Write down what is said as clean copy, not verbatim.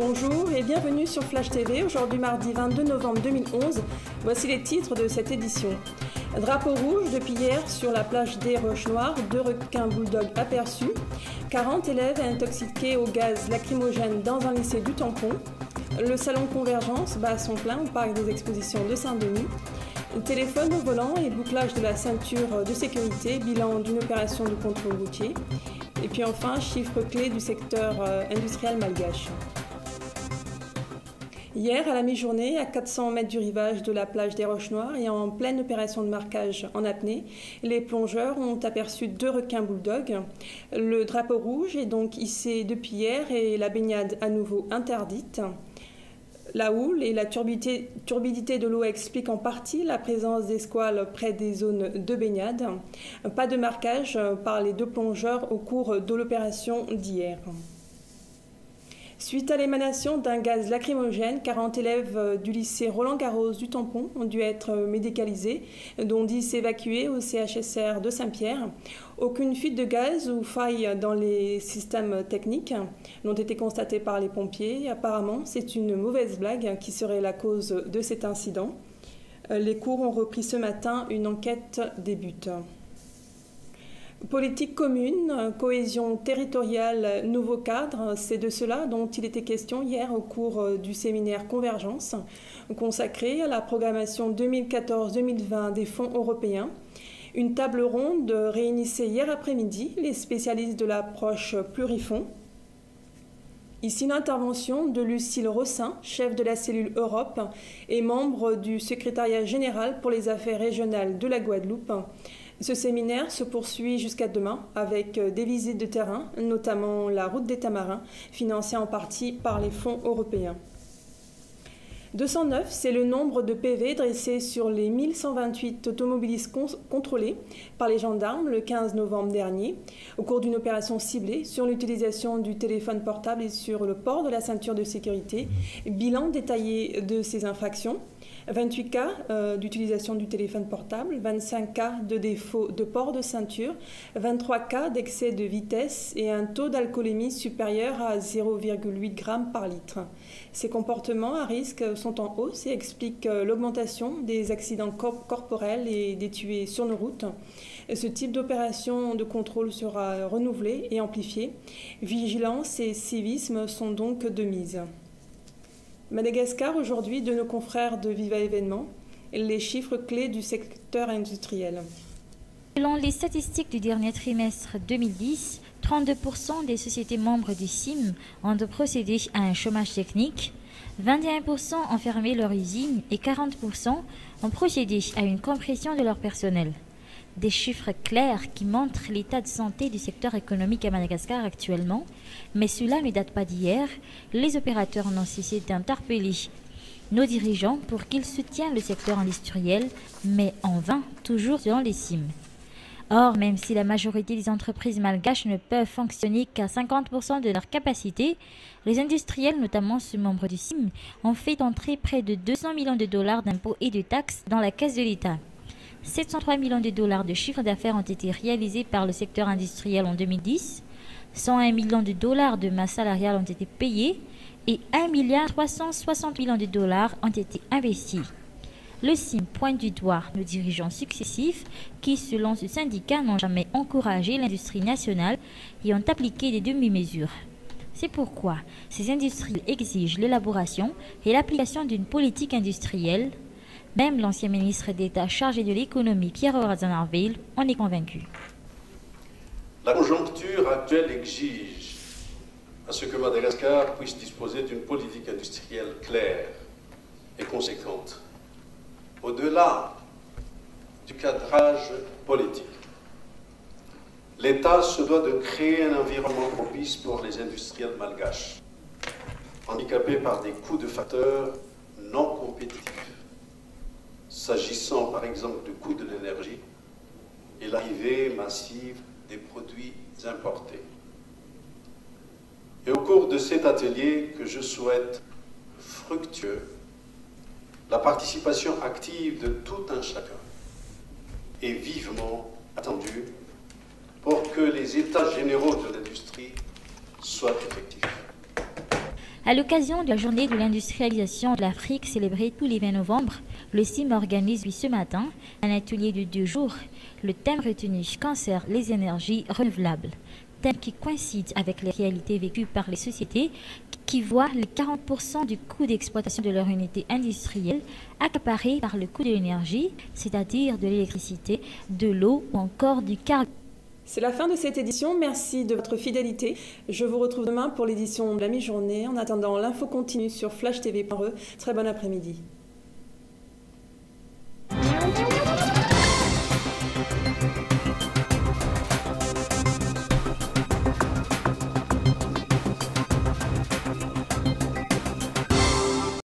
Bonjour et bienvenue sur Flash TV, aujourd'hui mardi 22 novembre 2011. Voici les titres de cette édition. Drapeau rouge depuis hier sur la plage des Roches-Noires, 2 requins bulldogs aperçus. 40 élèves intoxiqués au gaz lacrymogène dans un lycée du Tampon. Le salon Convergence bat son plein au parc des expositions de Saint-Denis. Téléphone au volant et bouclage de la ceinture de sécurité, bilan d'une opération de contrôle routier. Et puis enfin, chiffres clés du secteur industriel malgache. Hier, à la mi-journée, à 400 mètres du rivage de la plage des Roches-Noires et en pleine opération de marquage en apnée, les plongeurs ont aperçu 2 requins bulldogs. Le drapeau rouge est donc hissé depuis hier et la baignade à nouveau interdite. La houle et la turbidité de l'eau expliquent en partie la présence des squales près des zones de baignade. Pas de marquage par les 2 plongeurs au cours de l'opération d'hier. Suite à l'émanation d'un gaz lacrymogène, 40 élèves du lycée Roland-Garros du Tampon ont dû être médicalisés, dont 10 évacués au CHSR de Saint-Pierre. Aucune fuite de gaz ou faille dans les systèmes techniques n'ont été constatées par les pompiers. Apparemment, c'est une mauvaise blague qui serait la cause de cet incident. Les cours ont repris ce matin, une enquête débute. Politique commune, cohésion territoriale, nouveau cadre, c'est de cela dont il était question hier au cours du séminaire Convergence, consacré à la programmation 2014-2020 des fonds européens. Une table ronde réunissait hier après-midi les spécialistes de l'approche plurifonds. Ici l'intervention de Lucille Rossin, chef de la cellule Europe et membre du secrétariat général pour les affaires régionales de la Guadeloupe. Ce séminaire se poursuit jusqu'à demain avec des visites de terrain, notamment la route des Tamarins, financée en partie par les fonds européens. 209, c'est le nombre de PV dressés sur les 1128 automobilistes contrôlés par les gendarmes le 15 novembre dernier, au cours d'une opération ciblée sur l'utilisation du téléphone portable et sur le port de la ceinture de sécurité. Bilan détaillé de ces infractions. 28 cas d'utilisation du téléphone portable, 25 cas de défaut de port de ceinture, 23 cas d'excès de vitesse et un taux d'alcoolémie supérieur à 0,8 g par litre. Ces comportements à risque sont en hausse et expliquent l'augmentation des accidents corporels et des tués sur nos routes. Ce type d'opération de contrôle sera renouvelé et amplifié. Vigilance et civisme sont donc de mise. Madagascar, aujourd'hui, de nos confrères de Viva Événements, les chiffres clés du secteur industriel. Selon les statistiques du dernier trimestre 2010, 32% des sociétés membres du CIM ont procédé à un chômage technique, 21% ont fermé leur usine et 40% ont procédé à une compression de leur personnel. Des chiffres clairs qui montrent l'état de santé du secteur économique à Madagascar actuellement, mais cela ne date pas d'hier. Les opérateurs n'ont cessé d'interpeller nos dirigeants pour qu'ils soutiennent le secteur industriel, mais en vain, toujours selon les CIM. Or, même si la majorité des entreprises malgaches ne peuvent fonctionner qu'à 50% de leur capacité, les industriels, notamment ceux membres du CIM, ont fait entrer près de 200 millions de dollars d'impôts et de taxes dans la caisse de l'État. 703 millions de dollars de chiffre d'affaires ont été réalisés par le secteur industriel en 2010, 101 millions de dollars de masse salariale ont été payés et 1,360 milliard de dollars ont été investis. Le CIM pointe du doigt nos dirigeants successifs qui, selon ce syndicat, n'ont jamais encouragé l'industrie nationale et ont appliqué des demi-mesures. C'est pourquoi ces industries exigent l'élaboration et l'application d'une politique industrielle. Même l'ancien ministre d'État chargé de l'économie, Pierre Razanarville, en est convaincu. La conjoncture actuelle exige à ce que Madagascar puisse disposer d'une politique industrielle claire et conséquente. Au-delà du cadrage politique, l'État se doit de créer un environnement propice pour les industriels malgaches, handicapés par des coûts de facteurs non compétitifs, s'agissant par exemple du coût de l'énergie et l'arrivée massive des produits importés. Et au cours de cet atelier que je souhaite fructueux, la participation active de tout un chacun est vivement attendue pour que les états généraux de l'industrie soient effectifs. À l'occasion de la journée de l'industrialisation de l'Afrique célébrée tous les 20 novembre, le CIM organise ce matin un atelier de 2 jours. Le thème retenu, cancer, les énergies renouvelables. Thème qui coïncide avec les réalités vécues par les sociétés qui voient les 40% du coût d'exploitation de leur unité industrielle accaparé par le coût de l'énergie, c'est-à-dire de l'électricité, de l'eau ou encore du carburant. C'est la fin de cette édition. Merci de votre fidélité. Je vous retrouve demain pour l'édition de la mi-journée. En attendant, l'info continue sur flashtv.re. Très bon après-midi.